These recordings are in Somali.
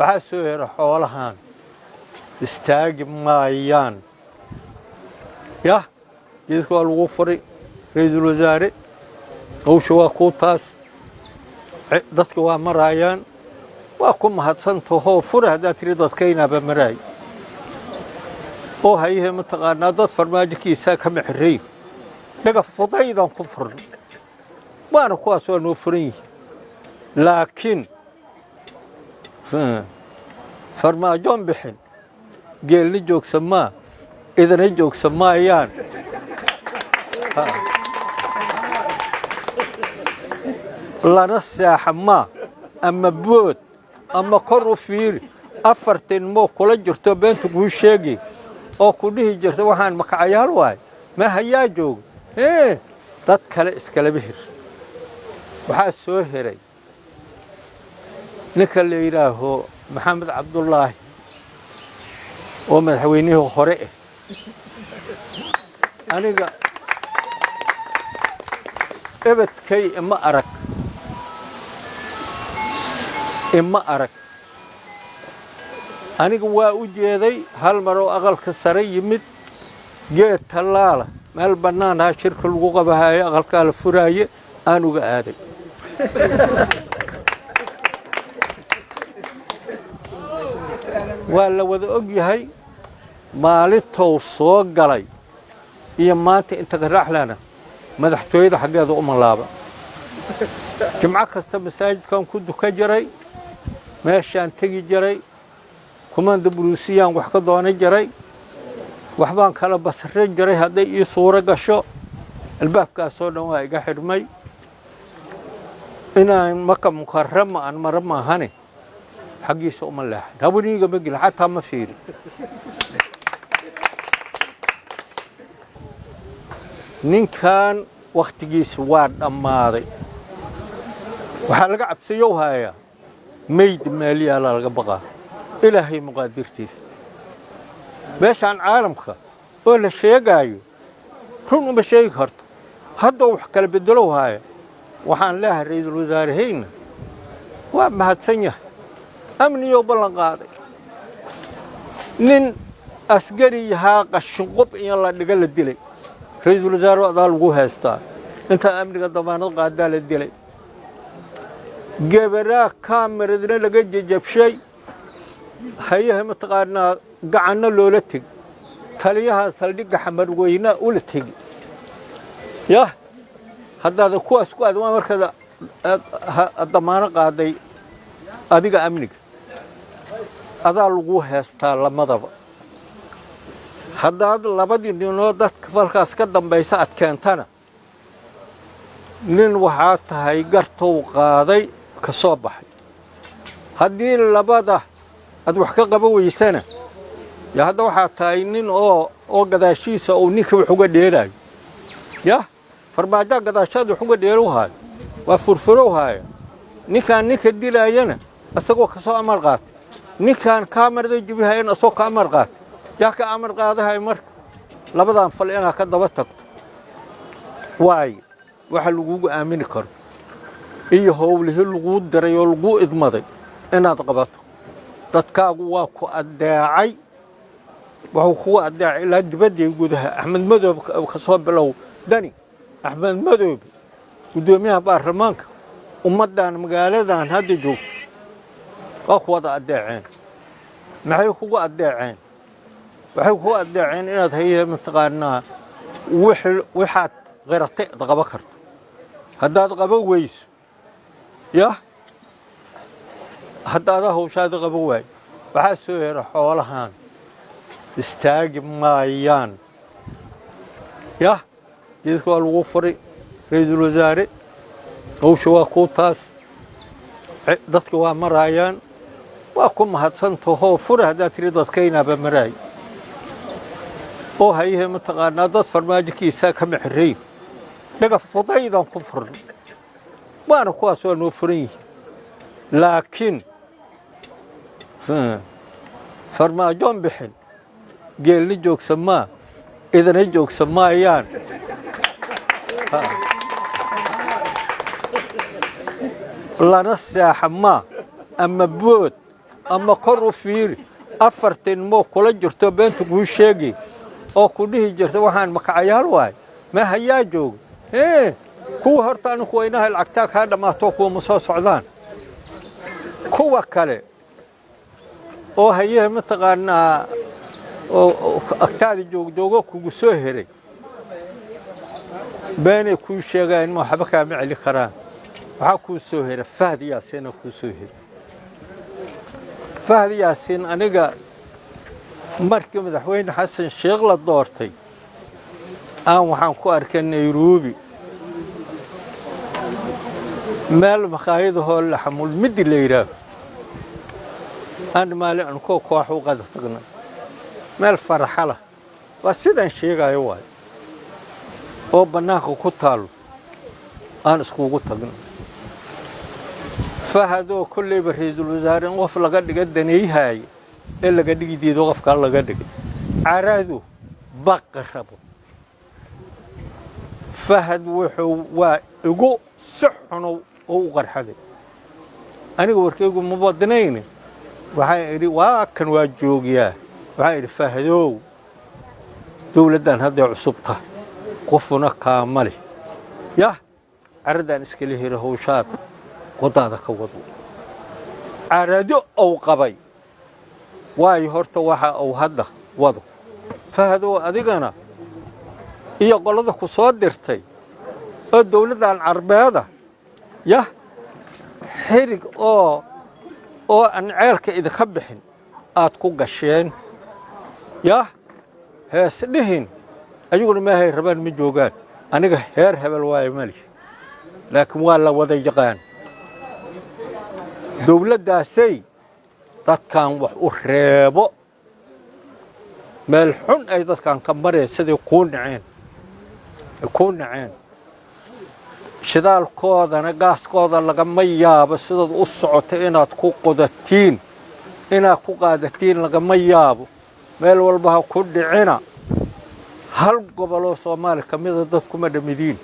waxaa soo hera xoolahan istaagi maayaan yah geedka waa lagu furay ra'iisul wasaare hawsha waa ku taas dadka waa maraayaan waa ku mahadsantahay fure haddaad tiri dadkaynaaba maraay oo hayahe mataqaanaa dad farmaajokiisa kama xirray dhaga fudaydan ku furan waana kuwaas waa noo furan yihiin laakiin farmaajoon bixin geelni joogsan maa idana joogsan maayaan lana saaxa maa ama bood ama kor u fiiri afartan moo kula jirto beenta kuu sheegi oo ku dhihi jirta waxaan makacayaal waay ma hayaa joogo dad kale iskala bixir waxaa soo heray ninka la yidhaaho maxamed cabdullaahi oo madaxweynihii hore ah aniga ebedkay ima arag aniga waa u jeeday hal mar oo aqalka sare yimid geed tallaala meel bannaanaha shirka lagu qabahaayo aqalkaa la furaaye aan uga aaday waa la wada og yahay maalintou soo galay iyo maanta inta ka raaxlana madaxtooyada xaggeeda uma laaba jimco kasta masaajidkan ku duka jiray meeshaan tegi jiray kumanda buluusiyaan wax ka doonan jiray waxbaan kala basrin jiray hadday ii suuro gasho albaabkaasoo dhan waa iga xidhmay inaan maka mukarrama aan mara maahane xaggiisa uma leexan haweniiga ma gelin xataa ma fiirin ninkan wakhtigiisa waa dhammaaday waxaa laga cabsiyow hayaa mayd meelyaala laga baqaa ilaahay muqaadirtiisa meeshaan caalamka oo la sheegaayo run uma sheegi karto haddoo wax kala beddelow haya waxaan leeyahay ra'iisul wasaarahayna waa mahadsan yahay amniyoo ballan qaaday nin askari yahaa qashinqub in la dhiga la dilay ra'iisul wasaare adaa lagu haystaa intaa amniga damaanad qaadaa la dilay gabaraa kaameradna laga jajabshay hayaha mataqaanaa gacanno loola tegi taliyaha saldhigga xamarweynaa ula tegi yah haddaada kuwaas ku aad waa markaad damaano qaaday adiga amniga adaa lagu heestaa lamadaba haddaad labadii ninoo dadka falkaas ka dambaysa aad keentana nin waxaa tahay gartow qaaday ka soo baxay haddii labada aad wax ka qaba weysana yaa hadda waxaa tahay nin oo gadaashiisa uu ninka wax uga dheelaayo yah farmaajaa gadaashaada wax uga dheelow haayo waa furfurow haaya ninkaan ninka dilaayana isagoo ka soo amar qaatay ninkaan kaamarada jibihayana isagoo ka amar qaatay yaa ka amar qaadahay marka labadan fal inaad ka daba tagto waayo waxa lagugu aamini karo iyo howlihii laguu diray oo laguu idmaday inaad qabato dadkaagu waa ku addeecay wuxuu kugu addeecay ilaa dibadda gudaha axmed madoobe ka soo bilow dani axmed madoobe guddoomiyaha baarlamaanka ummaddan magaaladan hadda joogto waa ku wada addeeceen maxay kugu addeeceen waxay kugu addeeceen inaad hayaha mataqaanaa waxaad qiratay ad qaba karto haddaad qaba weyso yah haddaadaa hawshaada qaba waayo waxaa soo hera xoolahan istaagi maayaan yah geedka waa lagu furay ra'iisul wasaare hawsha waa ku taas dadka waa maraayaan waa ku mahadsantahay fure haddaad tiri dadkaynaaba maraay oo hayahe mataqaanaa dad farmaajokiisa kama xirray dhaga fudaydan ku furan waana kuwaas waa noo furan yihiin laakiin farmaajoon bixin geelni joogsan maa idana joogsan maayaan lana saaxa maa ama bood أما كرو فيري أفرتين مو كل جرتو بنت قوشيجي أو كله جرت وحن مكعيار واي ما هي جوج إيه كو هرتان كوينها العتاك هذا ما توقو مصاص سعدان كو كله أو هي متقنا أكتاد جوجو كو سهري بين كو شيء إنه حبك معلي خران وحكو سهري فهد ياسين كو سهري فهد ياسين أنا markii madaxweyne xasan sheekh la doortay waxaan ku arkay Nairobi meel maqaayadaha la xamul midi leeyahay aan maalin aan koox u qada tagna meel farxala waa sidan sheegayo waay oo banaanka ku taalo aan iskugu tagna fahado kulli bariisul wasaare qof laga dhigay daneeyahay إلا قد يجي دوقف كلا قد يجي عرادو بقربو فهد وحو ويجو صحنو وقر حد أنا قولكيكم مبادنين وحيري واكن واجوجيا وحيري فهدو دولتنا هذا عصبته قفنا كامله يا عردان اسكليه له شاب قطادك وضو عرادو أو قبي واي هرت waxa uu hadda wado fahado adigana iyo qolada ku soo dirtay oo dawladdan Carbeeda ya xirig oo aan ceelka idinka bixin aad ku gasheen ya hees dhihin ayaguna ma hay rabaan ma joogaan aniga heer hebel waay mali laakiin waa la wada yaqaan dawladdaasay dadkan wax u reebo meel xun ay dadkan ka mareen sidii ku naceen shidaalkoodana gaaskooda lagama yaabo sidoo u socota inaad ku qodatiin inaad ku qaadatiin lagama yaabo meel walba ku dhicina hal gobol oo Soomaali kamida dadku ma dhamidiin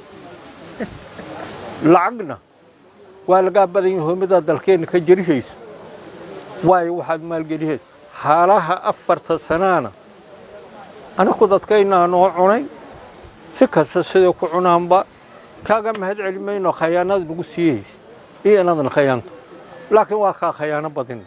lacagna waa laga badan yahay midda dalkeen ka jirihayso واي واحد مال جديد حالها أفرت سنانا أنا كنت كينا نوعوني سكت سيدو كعنام با كاغم هاد علمين وخيانات بقول سيس إيه أنا ذن خيانته لكن واقع خيانة بدين